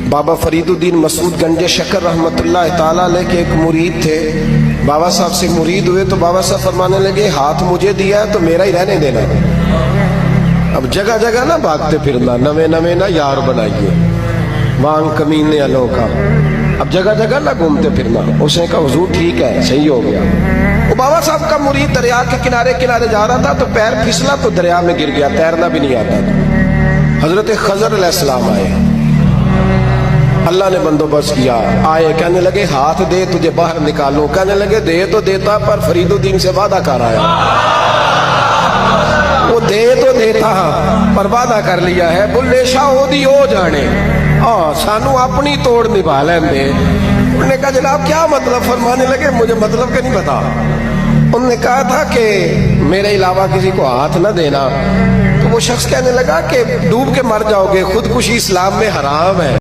بابا فرید الدین مسعود گنج شکر رحمۃ اللہ تعالیٰ علیہ کے ایک مرید تھے. بابا صاحب سے مرید ہوئے تو بابا صاحب فرمانے لگے ہاتھ مجھے دیا ہے تو میرا ہی رہنے دینا. اب جگہ جگہ نہ بھاگتے پھرنا, نوے نوے نہ یار بنائیے وانگ کمینے والوں کا. اب جگہ جگہ نہ گھومتے پھرنا. اس نے کہا حضور ٹھیک ہے, صحیح ہو گیا. وہ بابا صاحب کا مرید دریا کے کنارے کنارے جا رہا تھا تو پیر پھسلا تو دریا میں گر گیا, تیرنا بھی نہیں آتا تھا. حضرت خضر علیہ السلام آئے, اللہ نے بندوبست کیا. آئے, کہنے لگے ہاتھ دے تجھے باہر نکالو. کہنے لگے دے تو دیتا پر فرید الدین سے وعدہ کر آیا. وہ دے تو دیتا پر وعدہ کر لیا ہے. بلے شاہ ہو دی ہو جانے, سانو اپنی توڑ نبھا لیں دے. انہوں نے کہا جناب کیا مطلب؟ فرمانے لگے مجھے مطلب کا نہیں پتا. انہوں نے کہا تھا کہ میرے علاوہ کسی کو ہاتھ نہ دینا. تو وہ شخص کہنے لگا کہ ڈوب کے مر جاؤ گے, خودکشی اسلام میں حرام ہے.